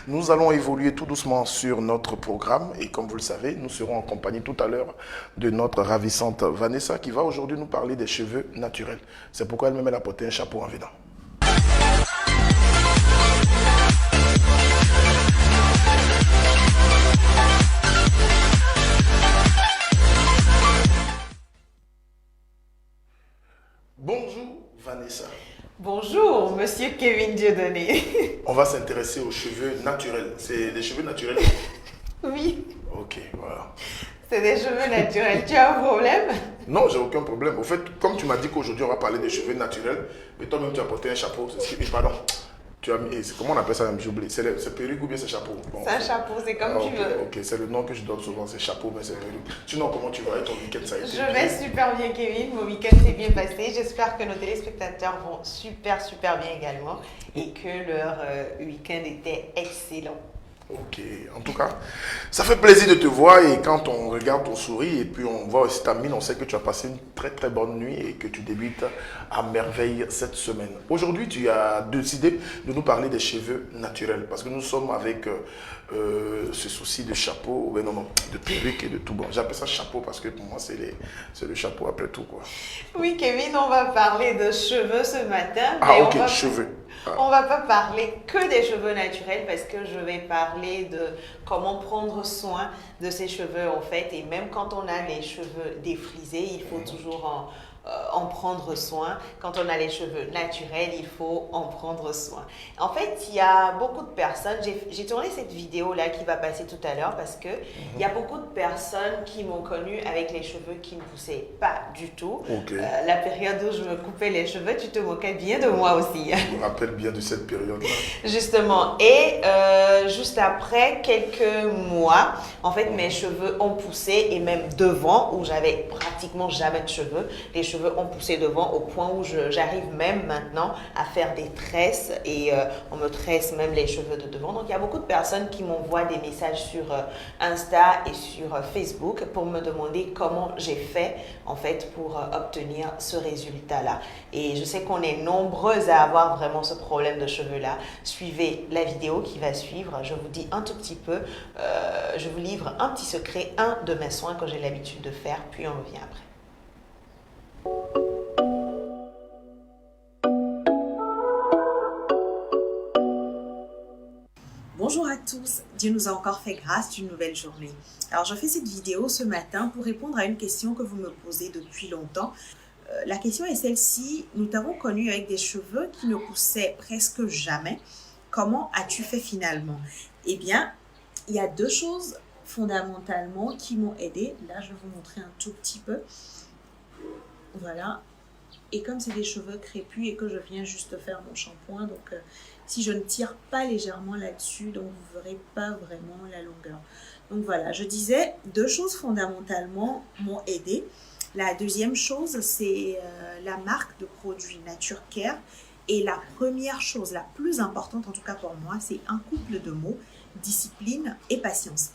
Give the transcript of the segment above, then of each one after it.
Nous allons évoluer tout doucement sur notre programme et comme vous le savez, nous serons en compagnie tout à l'heure de notre ravissante Vanessa qui va aujourd'hui nous parler des cheveux naturels. C'est pourquoi elle-même elle a porté un chapeau en venant. Bonjour Vanessa. Bonjour, monsieur Kevin Dieudonné. On va s'intéresser aux cheveux naturels. C'est des cheveux naturels? Oui, Ok, voilà. c'est des cheveux naturels. Tu as un problème? Non, j'ai aucun problème. Au fait, comme tu m'as dit qu'aujourd'hui on va parler des cheveux naturels, mais toi-même tu as porté un chapeau. Pardon. Tu as mis, comment on appelle ça même? J'oublie. C'est perruque ou bien c'est chapeau? Bon, C'est un chapeau, c'est comme tu veux. Ok, c'est le nom que je donne souvent, c'est chapeau, mais c'est perruque. Sinon, comment tu vas et ton week-end ça a été? Je vais super bien, Kevin. Mon week-end s'est bien passé. J'espère que nos téléspectateurs vont super bien également et que leur week-end était excellent. Ok, en tout cas, ça fait plaisir de te voir et quand on regarde ton sourire et puis on voit aussi ta mine, on sait que tu as passé une très bonne nuit et que tu débutes à merveille cette semaine. Aujourd'hui, tu as décidé de nous parler des cheveux naturels parce que nous sommes avec ce souci de chapeau, non, de perruque et de tout. Bon, j'appelle ça chapeau parce que pour moi, c'est le chapeau après tout, quoi. Oui, Kevin, on va parler de cheveux ce matin. Ah, mais ok, cheveux. On va pas parler que des cheveux naturels parce que je vais parler de comment prendre soin de ses cheveux en fait. Et même quand on a les cheveux défrisés, il faut toujours en prendre soin. Quand on a les cheveux naturels, il faut en prendre soin. En fait, il y a beaucoup de personnes, j'ai tourné cette vidéo-là qui va passer tout à l'heure parce que il y a beaucoup de personnes qui m'ont connue avec les cheveux qui ne poussaient pas du tout. Ok. La période où je me coupais les cheveux, tu te moquais bien de moi aussi. Je me rappelle bien de cette période-là. Justement. Et juste après quelques mois, en fait, mes cheveux ont poussé et même devant, où j'avais pratiquement jamais de cheveux, les cheveux ont poussé devant au point où j'arrive même maintenant à faire des tresses et on me tresse même les cheveux de devant. Donc, il y a beaucoup de personnes qui m'envoient des messages sur Insta et sur Facebook pour me demander comment j'ai fait, en fait, pour obtenir ce résultat-là. Et je sais qu'on est nombreuses à avoir vraiment ce problème de cheveux-là. Suivez la vidéo qui va suivre. Je vous dis un tout petit peu, je vous livre un petit secret, un de mes soins que j'ai l'habitude de faire, puis on revient après. Bonjour à tous, Dieu nous a encore fait grâce d'une nouvelle journée. Alors je fais cette vidéo ce matin pour répondre à une question que vous me posez depuis longtemps. La question est celle-ci, nous t'avons connu avec des cheveux qui ne poussaient presque jamais. Comment as-tu fait finalement? Eh bien, il y a deux choses fondamentalement qui m'ont aidé. Là, je vais vous montrer un tout petit peu. Voilà. Et comme c'est des cheveux crépus et que je viens juste faire mon shampoing, donc si je ne tire pas légèrement là-dessus, donc vous ne verrez pas vraiment la longueur. Donc voilà, je disais, deux choses fondamentalement m'ont aidé. La deuxième chose, c'est la marque de produits Nature Care. Et la première chose, la plus importante en tout cas pour moi, c'est un couple de mots, discipline et patience.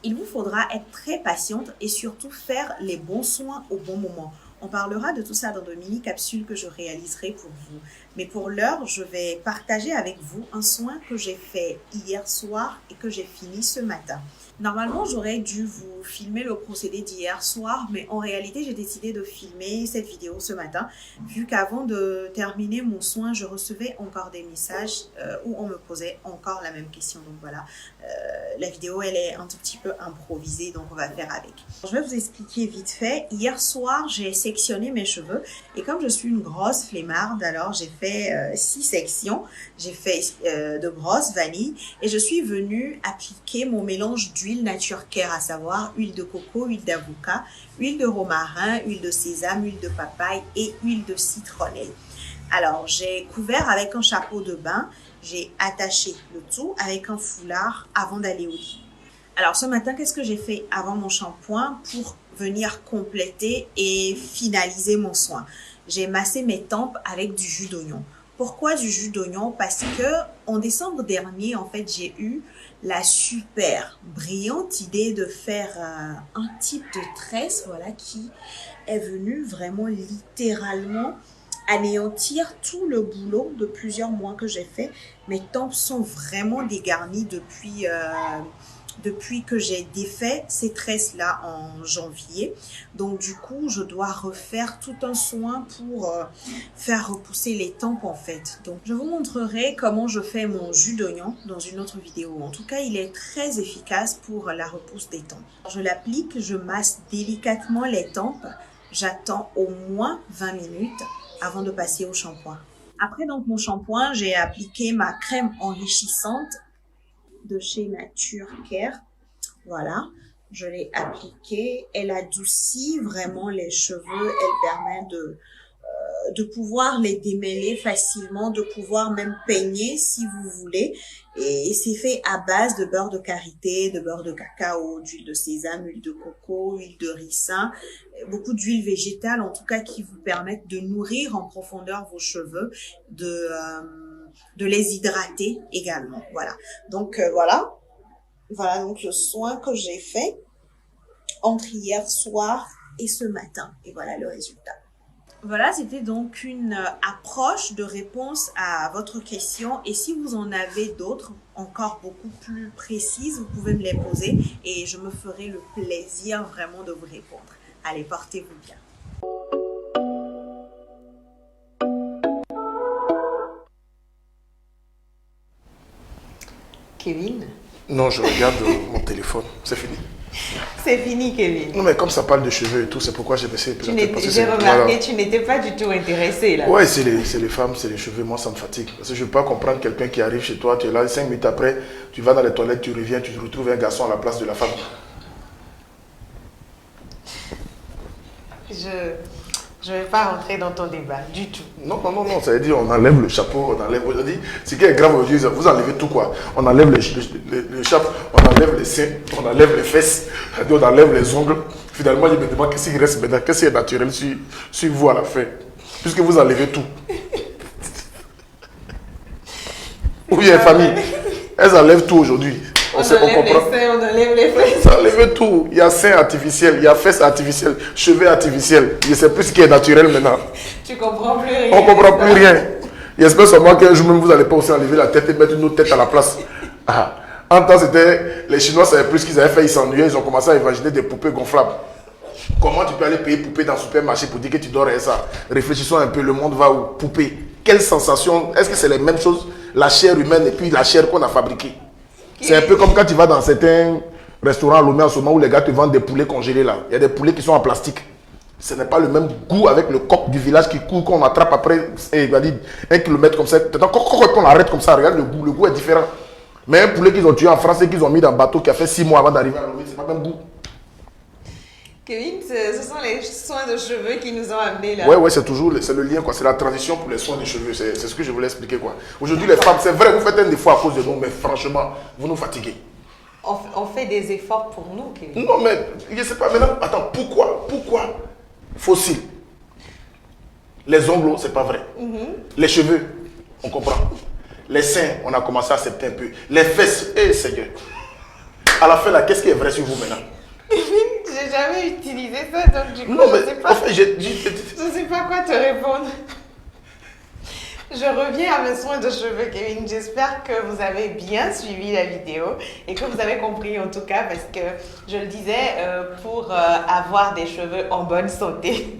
Il vous faudra être très patiente et surtout faire les bons soins au bon moment. On parlera de tout ça dans de mini-capsules que je réaliserai pour vous. Mais pour l'heure, je vais partager avec vous un soin que j'ai fait hier soir et que j'ai fini ce matin. Normalement, j'aurais dû vous filmer le procédé d'hier soir, mais en réalité, j'ai décidé de filmer cette vidéo ce matin, vu qu'avant de terminer mon soin, je recevais encore des messages où on me posait encore la même question. Donc voilà, la vidéo, elle est un tout petit peu improvisée, donc on va faire avec. Je vais vous expliquer vite fait. Hier soir, j'ai sectionné mes cheveux et comme je suis une grosse flemmarde, alors j'ai fait 6 sections. J'ai fait de brosse vanille et je suis venue appliquer mon mélange d'huile Nature Care, à savoir huile de coco, huile d'avocat, huile de romarin, huile de sésame, huile de papaye et huile de citronnelle. Alors, j'ai couvert avec un chapeau de bain, j'ai attaché le tout avec un foulard avant d'aller au lit. Alors, ce matin, qu'est-ce que j'ai fait avant mon shampoing pour venir compléter et finaliser mon soin? J'ai massé mes tempes avec du jus d'oignon. Pourquoi du jus d'oignon? Parce que en décembre dernier, en fait, j'ai eu la super brillante idée de faire un type de tresse, voilà, qui est venu vraiment littéralement anéantir tout le boulot de plusieurs mois que j'ai fait. Mes tempes sont vraiment dégarnies depuis que j'ai défait ces tresses-là en janvier. Donc du coup, je dois refaire tout un soin pour faire repousser les tempes en fait. Donc je vous montrerai comment je fais mon jus d'oignon dans une autre vidéo. En tout cas, il est très efficace pour la repousse des tempes. Je l'applique, je masse délicatement les tempes. J'attends au moins 20 minutes avant de passer au shampoing. Après donc mon shampoing, j'ai appliqué ma crème enrichissante de chez Nature Care. Voilà, je l'ai appliquée. Elle adoucit vraiment les cheveux. Elle permet de pouvoir les démêler facilement, de pouvoir même peigner si vous voulez. Et c'est fait à base de beurre de karité, de beurre de cacao, d'huile de sésame, huile de coco, huile de ricin, beaucoup d'huile végétale en tout cas qui vous permettent de nourrir en profondeur vos cheveux, de les hydrater également. Voilà. Donc voilà donc le soin que j'ai fait entre hier soir et ce matin. Et voilà le résultat. Voilà, c'était donc une approche de réponse à votre question. Et si vous en avez d'autres, encore beaucoup plus précises, vous pouvez me les poser et je me ferai le plaisir vraiment de vous répondre. Allez, portez-vous bien. Kevin? Non, je regarde mon téléphone. C'est fini? C'est fini, Kevin. Non, mais comme ça parle de cheveux et tout, c'est pourquoi j'ai baissé. J'ai remarqué, tu n'étais pas du tout intéressé là. Ouais, c'est les femmes, c'est les cheveux. Moi, ça me fatigue. Parce que je ne peux pas comprendre quelqu'un qui arrive chez toi, tu es là, 5 minutes après, tu vas dans les toilettes, tu reviens, tu retrouves un garçon à la place de la femme. Je ne vais pas rentrer dans ton débat du tout. Non, ça veut dire on enlève le chapeau, on enlève. Ce qui est grave aujourd'hui, vous enlevez tout quoi. On enlève le chapeau, on enlève les seins, on enlève les fesses, on enlève les ongles. Finalement, je me demande qu'est-ce qui reste maintenant, qu'est-ce qui est naturel sur vous à la fin. Puisque vous enlevez tout. Ou bien famille, elles enlèvent tout aujourd'hui. On enlève les seins, on enlève les fesses. Ça enlève tout. Il y a seins artificiels, il y a fesses artificielles, cheveux artificiels. Je ne sais plus ce qui est naturel maintenant. Tu comprends plus rien. On ne comprend plus rien. J'espère seulement qu'un jour même vous n'allez pas aussi enlever la tête et mettre une autre tête à la place. Ah. En temps, c'était les Chinois savaient plus ce qu'ils avaient fait, ils s'ennuyaient, ils ont commencé à imaginer des poupées gonflables. Comment tu peux aller payer poupée dans le supermarché pour dire que tu dors et ça? Réfléchissons un peu, le monde va où? Poupée. Quelle sensation? Est-ce que c'est les mêmes choses, la chair humaine et puis la chair qu'on a fabriquée? C'est un peu comme quand tu vas dans certains restaurants à Lomé en ce moment où les gars te vendent des poulets congelés là. Il y a des poulets qui sont en plastique. Ce n'est pas le même goût avec le coq du village qui court, qu'on attrape après, il va dire 1 kilomètre comme ça. Quand on l'arrête comme ça, regarde le goût est différent. Mais un poulet qu'ils ont tué en France et qu'ils ont mis dans un bateau qui a fait 6 mois avant d'arriver à Lomé, c'est pas le même goût. Kevin, ce sont les soins de cheveux qui nous ont amenés là. Ouais, c'est le lien quoi, c'est la transition pour les soins des cheveux, c'est ce que je voulais expliquer quoi. Aujourd'hui les femmes, c'est vrai, vous faites un défaut à cause de nous, mais franchement, vous nous fatiguez. On fait des efforts pour nous, Kevin. Non mais, je sais pas maintenant, attends, pourquoi fossile? Les ongles, c'est pas vrai. Les cheveux, on comprend. Les seins, on a commencé à accepter un peu. Les fesses, Seigneur. À la fin là, qu'est-ce qui est vrai sur vous maintenant? J'ai jamais utilisé ça, donc du coup, je sais pas. En fait, je sais pas quoi te répondre. Je reviens à mes soins de cheveux, Kevin. J'espère que vous avez bien suivi la vidéo et que vous avez compris en tout cas, parce que je le disais, pour avoir des cheveux en bonne santé,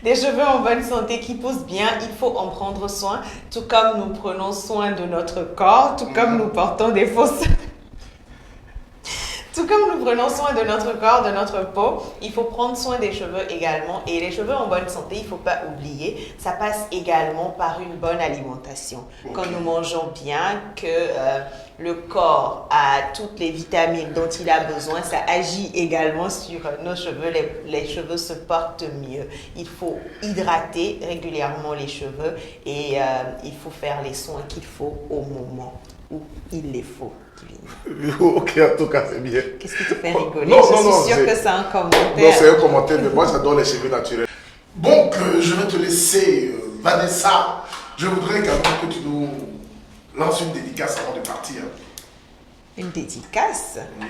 des cheveux en bonne santé qui poussent bien, il faut en prendre soin, tout comme nous prenons soin de notre corps, tout comme nous portons des fausses... Tout comme nous prenons soin de notre corps, de notre peau, il faut prendre soin des cheveux également. Et les cheveux en bonne santé, il ne faut pas oublier, ça passe également par une bonne alimentation. Okay. Quand nous mangeons bien, que le corps a toutes les vitamines dont il a besoin, ça agit également sur nos cheveux. Les cheveux se portent mieux. Il faut hydrater régulièrement les cheveux et il faut faire les soins qu'il faut au moment où il les faut. Ok, en tout cas, c'est bien. Qu'est-ce qui te fait rigoler? Je suis sûre que c'est un commentaire. Non, c'est un commentaire, mais moi, j'adore les cheveux naturels. Bon, je vais te laisser, Vanessa. Je voudrais également que tu nous lances une dédicace avant de partir. Une dédicace? Oui.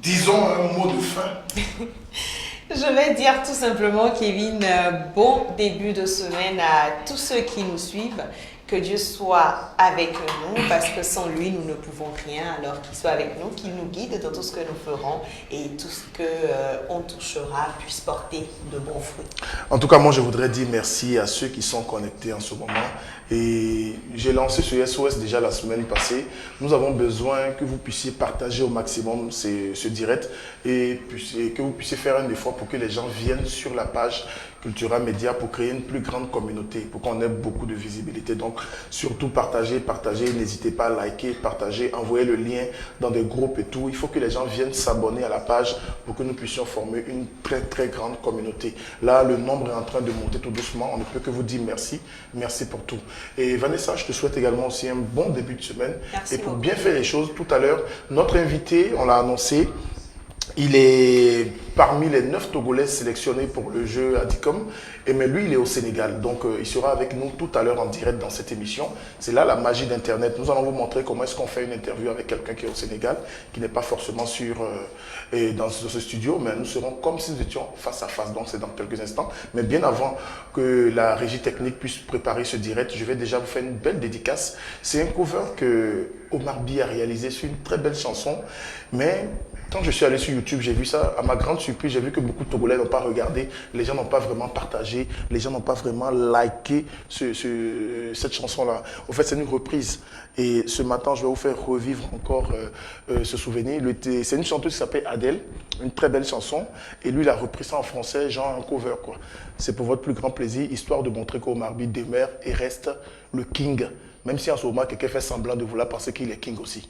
Disons un mot de fin. Je vais dire tout simplement, Kevin, bon début de semaine à tous ceux qui nous suivent. Que Dieu soit avec nous, parce que sans lui, nous ne pouvons rien. Alors qu'il soit avec nous, qu'il nous guide dans tout ce que nous ferons et tout ce qu'on touchera puisse porter de bons fruits. En tout cas, moi, je voudrais dire merci à ceux qui sont connectés en ce moment. Et j'ai lancé ce SOS déjà la semaine passée. Nous avons besoin que vous puissiez partager au maximum ce direct et que vous puissiez faire un effort pour que les gens viennent sur la page Cultura Média pour créer une plus grande communauté, pour qu'on ait beaucoup de visibilité. Donc, surtout partagez, n'hésitez pas à liker, partager, envoyer le lien dans des groupes et tout. Il faut que les gens viennent s'abonner à la page pour que nous puissions former une très très grande communauté. Là, le nombre est en train de monter tout doucement. On ne peut que vous dire merci. Merci pour tout. Et Vanessa, je te souhaite également aussi un bon début de semaine. Merci et pour beaucoup. bien faire les choses, tout à l'heure, notre invité, on l'a annoncé, il est parmi les 9 Togolais sélectionnés pour le jeu Adicom, mais lui, il est au Sénégal. Donc, il sera avec nous tout à l'heure en direct dans cette émission. C'est là la magie d'Internet. Nous allons vous montrer comment est-ce qu'on fait une interview avec quelqu'un qui est au Sénégal, qui n'est pas forcément dans ce studio, mais nous serons comme si nous étions face à face. Donc, c'est dans quelques instants. Mais bien avant que la régie technique puisse préparer ce direct, je vais déjà vous faire une belle dédicace. C'est un cover que Omar By a réalisé sur une très belle chanson, mais quand je suis allé sur YouTube, j'ai vu ça, à ma grande surprise, j'ai vu que beaucoup de Togolais n'ont pas regardé, les gens n'ont pas vraiment partagé, les gens n'ont pas vraiment liké cette chanson-là. Au fait, c'est une reprise. Et ce matin, je vais vous faire revivre encore ce souvenir. C'est une chanteuse qui s'appelle Adèle, une très belle chanson. Et lui, il a repris ça en français, genre un cover, quoi. C'est pour votre plus grand plaisir, histoire de montrer qu'Omar By demeure et reste le king. Même si en ce moment, quelqu'un fait semblant de vouloir penser qu'il est king aussi.